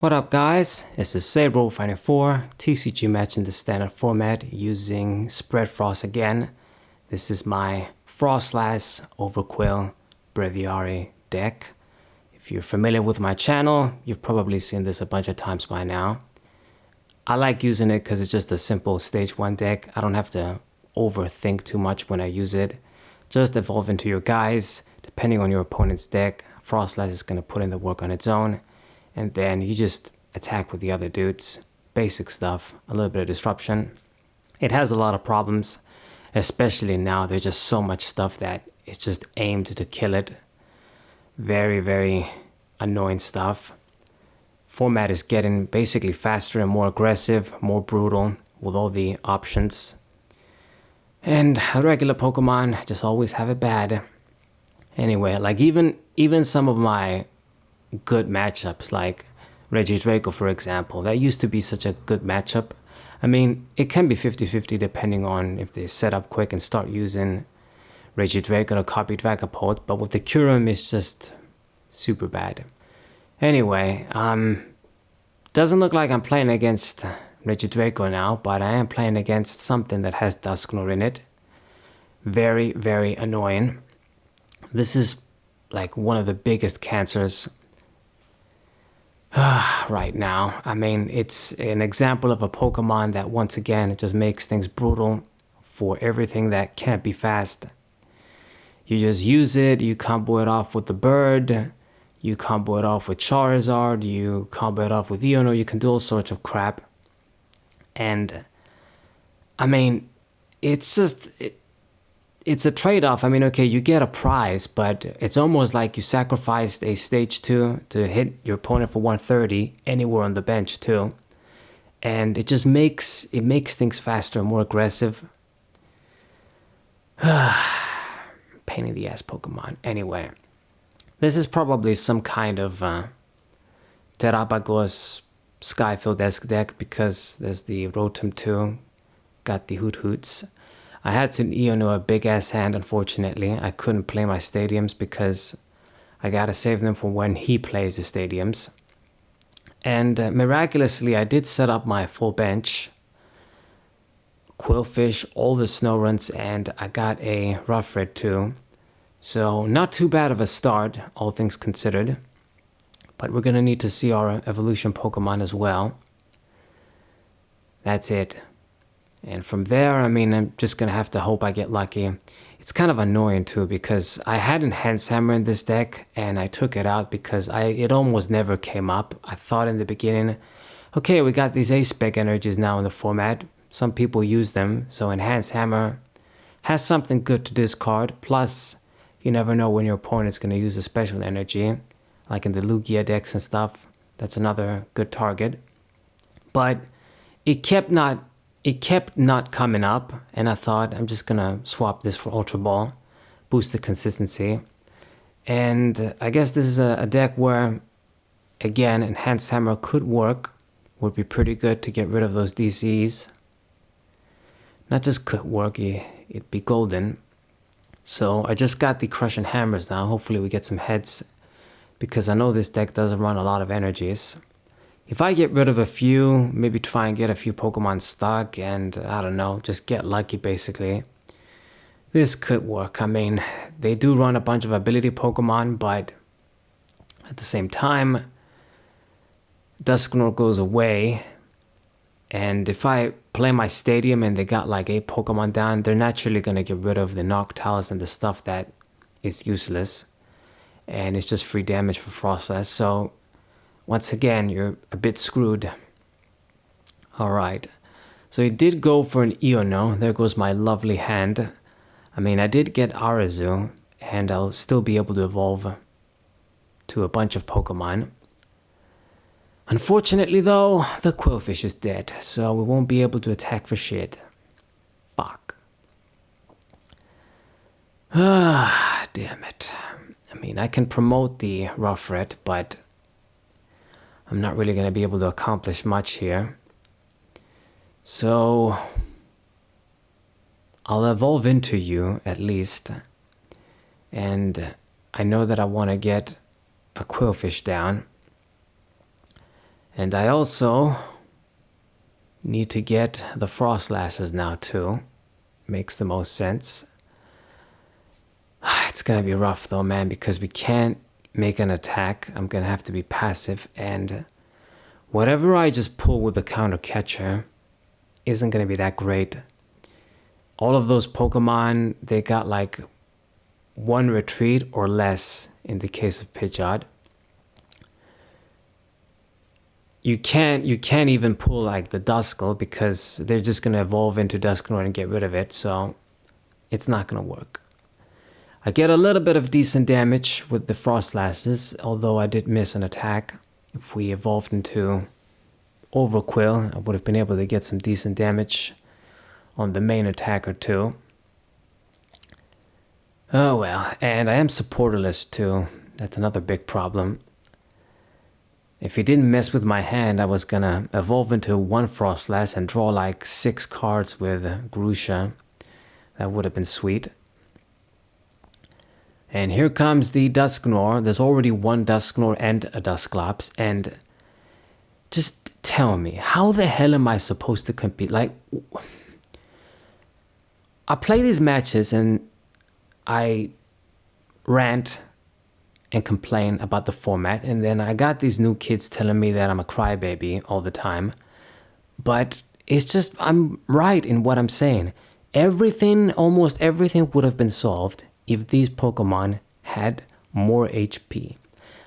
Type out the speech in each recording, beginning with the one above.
What up guys, this is Sabro94, TCG match in the standard format using Spread Frost again. This is my Froslass Hisuian Braviary deck. If you're familiar with my channel, you've probably seen this a bunch of times by now. I like using it because it's just a simple stage 1 deck. I don't have to overthink too much when I use it. Just evolve into your guys. Depending on your opponent's deck, Froslass is going to put in the work on its own. And then you just attack with the other dudes. Basic stuff, a little bit of disruption. It has a lot of problems, especially now. There's just so much stuff that it's just aimed to kill it. Very, very annoying stuff. Format is getting basically faster and more aggressive, more brutal with all the options. And regular Pokemon just always have it bad. Anyway, like even some of my good matchups like Regidrago, for example, that used to be such a good matchup. I mean, it can be 50-50 depending on if they set up quick and start using Regidrago or copy Dragapult, but with the Kyurem it's just super bad. Anyway, doesn't look like I'm playing against Regidrago now, but I am playing against something that has Dusknoir in it. Very, very annoying. This is like one of the biggest cancers right now. I mean, it's an example of a Pokemon that once again just makes things brutal for everything that can't be fast. You just use it, you combo it off with the bird, you combo it off with Charizard, you combo it off with Iono, you can do all sorts of crap. And I mean, it's just it's a trade-off. I mean, okay, you get a prize, but it's almost like you sacrificed a stage 2 to hit your opponent for 130 anywhere on the bench too. And it just makes things faster, more aggressive. Pain in the ass Pokemon. Anyway, this is probably some kind of Terapagos Skyfield-esque deck because there's the Rotom 2, got the Hoots. I had to Iono a big ass hand, unfortunately. I couldn't play my stadiums because I gotta save them for when he plays the stadiums. And miraculously, I did set up my full bench. Quillfish, all the Snoruns, and I got a Ruffred too. So not too bad of a start, all things considered. But we're gonna need to see our evolution Pokemon as well. That's it. And from there, I mean, I'm just going to have to hope I get lucky. It's kind of annoying too because I had Enhanced Hammer in this deck and I took it out because it almost never came up. I thought in the beginning, okay, we got these A-Spec energies now in the format. Some people use them, so Enhanced Hammer has something good to discard. Plus, you never know when your opponent's going to use a special energy, like in the Lugia decks and stuff. That's another good target. But it kept not coming up, and I thought I'm just gonna swap this for Ultra Ball, boost the consistency. And I guess this is a deck where, again, Enhanced Hammer could work, would be pretty good to get rid of those DCs. Not just could work, it'd be golden. So I just got the Crushing Hammers now. Hopefully we get some heads, because I know this deck doesn't run a lot of energies. If I get rid of a few, maybe try and get a few Pokemon stuck and, I don't know, just get lucky basically. This could work. I mean, they do run a bunch of ability Pokemon, but at the same time, Dusknoir goes away. And if I play my stadium and they got like 8 Pokemon down, they're naturally going to get rid of the Noctiles and the stuff that is useless. And it's just free damage for Froslass. So once again, you're a bit screwed. Alright, so he did go for an Iono. There goes my lovely hand. I mean, I did get Arazu, and I'll still be able to evolve to a bunch of Pokemon. Unfortunately though, the Quillfish is dead, so we won't be able to attack for shit. Fuck. Ah, damn it. I mean, I can promote the Ruffred, but I'm not really going to be able to accomplish much here. So I'll evolve into you at least. And I know that I want to get a Quillfish down. And I also need to get the Froslasses now too. Makes the most sense. It's gonna be rough though, man, because we can't make an attack. I'm gonna have to be passive, and whatever I just pull with the counter catcher isn't gonna be that great. All of those Pokemon, they got like 1 retreat or less in the case of Pidgeot. You can't even pull like the Duskull because they're just gonna evolve into Dusknoir and get rid of it, so it's not gonna work. I get a little bit of decent damage with the Froslasses, although I did miss an attack. If we evolved into Overquill, I would have been able to get some decent damage on the main attacker too. Oh well, and I am supporterless too. That's another big problem. If he didn't mess with my hand, I was gonna evolve into 1 Froslass and draw like 6 cards with Grusha. That would have been sweet. And here comes the Dusknoir. There's already 1 Dusknoir and a Dusclops. And just tell me, how the hell am I supposed to compete? Like, I play these matches and I rant and complain about the format, and then I got these new kids telling me that I'm a crybaby all the time. But it's just, I'm right in what I'm saying. Everything, almost everything would have been solved if these Pokemon had more HP.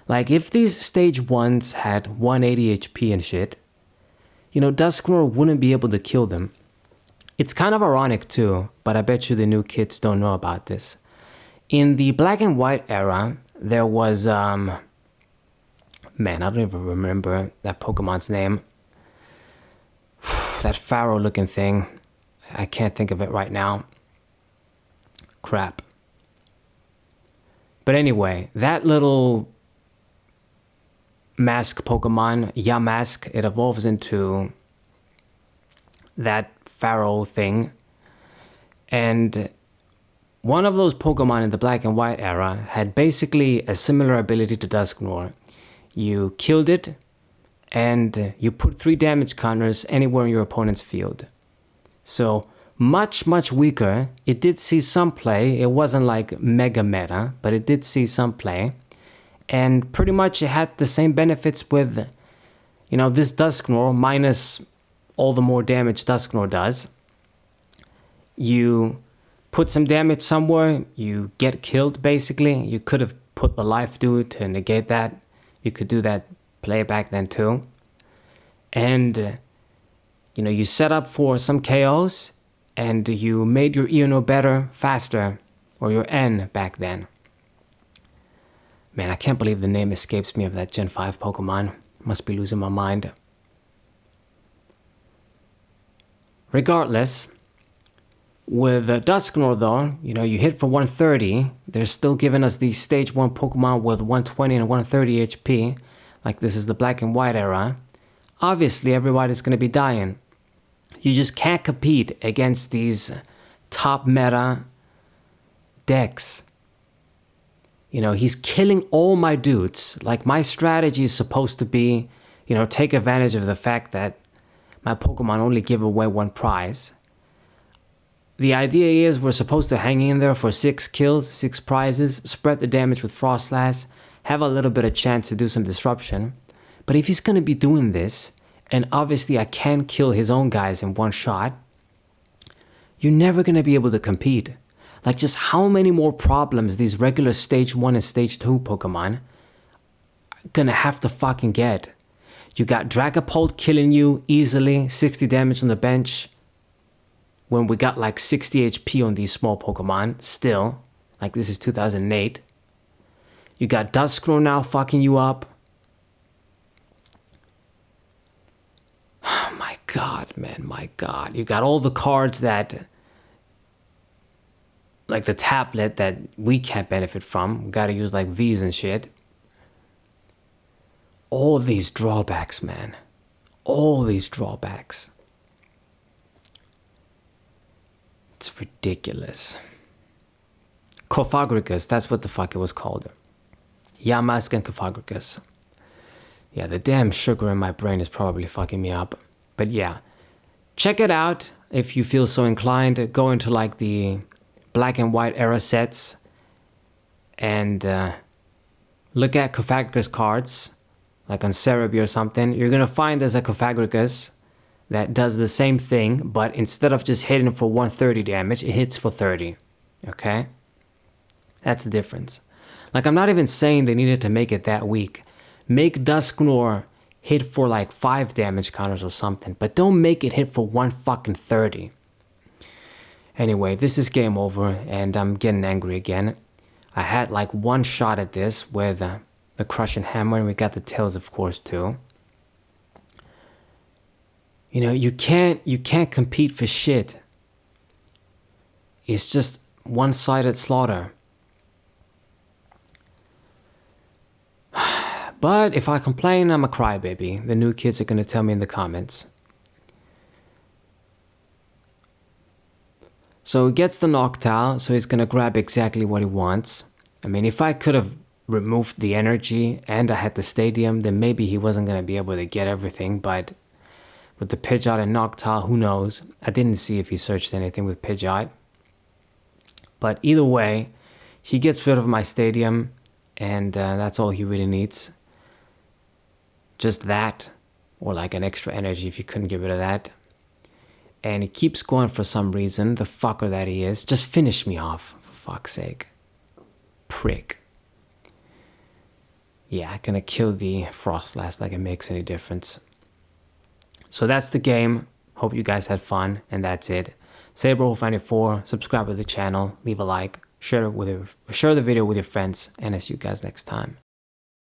Like if these stage 1s had 180 HP and shit, you know, Dusknoir wouldn't be able to kill them. It's kind of ironic too, but I bet you the new kids don't know about this. In the Black and White era, there was, man, I don't even remember that Pokemon's name. That pharaoh looking thing. I can't think of it right now. Crap. But anyway, that little mask Pokemon, Yamask, it evolves into that pharaoh thing. And one of those Pokemon in the Black and White era had basically a similar ability to Dusknoir. You killed it, and you put 3 damage counters anywhere in your opponent's field. So, much weaker. It did see some play. It wasn't like mega meta, but it did see some play. And pretty much it had the same benefits with, you know, this Dusknoir minus all the more damage Dusknoir does. You put some damage somewhere, you get killed basically. You could have put the life dude to negate that. You could do that play back then too. And, you know, you set up for some KOs and you made your Eno better, faster, or your N back then. Man, I can't believe the name escapes me of that Gen 5 Pokemon. Must be losing my mind. Regardless, with Dusknoir though, you know, you hit for 130, they're still giving us these stage 1 Pokemon with 120 and 130 HP, like this is the Black and White era. Obviously everybody's gonna be dying. You just can't compete against these top meta decks. You know, he's killing all my dudes. Like my strategy is supposed to be, you know, take advantage of the fact that my Pokemon only give away 1 prize. The idea is we're supposed to hang in there for 6 kills, 6 prizes, spread the damage with Froslass, have a little bit of chance to do some disruption. But if he's going to be doing this, and obviously I can't kill his own guys in 1 shot, you're never going to be able to compete. Like just how many more problems these regular stage 1 and stage 2 Pokemon are going to have to fucking get. You got Dragapult killing you easily, 60 damage on the bench, when we got like 60 HP on these small Pokemon, still. Like this is 2008. You got Dusknoir now fucking you up. Oh my god, man, my god. You got all the cards that, like the tablet that we can't benefit from. We gotta use like V's and shit. All these drawbacks, man. All these drawbacks. It's ridiculous. Cofagrigus, that's what the fuck it was called. Yamask and Cofagrigus. Yeah, the damn sugar in my brain is probably fucking me up. But yeah, check it out if you feel so inclined. Go into like the black and white era sets and look at Pythagoras cards, like on Cerebi or something. You're gonna find there's a Pythagoras that does the same thing, but instead of just hitting for 130 damage, it hits for 30. Okay? That's the difference. Like, I'm not even saying they needed to make it that weak. Make Dusknoir hit for like 5 damage counters or something, but don't make it hit for 130. Anyway, this is game over, and I'm getting angry again. I had like one shot at this with the Crushing Hammer, and we got the tails, of course, too. You know, you can't compete for shit. It's just one-sided slaughter. But if I complain, I'm a crybaby. The new kids are gonna tell me in the comments. So he gets the Noctowl, so he's gonna grab exactly what he wants. I mean, if I could have removed the energy and I had the stadium, then maybe he wasn't gonna be able to get everything, but with the Pidgeot and Noctowl, who knows? I didn't see if he searched anything with Pidgeot. But either way, he gets rid of my stadium, and that's all he really needs. Just that, or like an extra energy if you couldn't get rid of that. And he keeps going for some reason, the fucker that he is. Just finish me off, for fuck's sake. Prick. Yeah, gonna kill the Froslass like it makes any difference. So that's the game. Hope you guys had fun, and that's it. SaberWolf94, subscribe to the channel, leave a like, share the video with your friends, and I'll see you guys next time.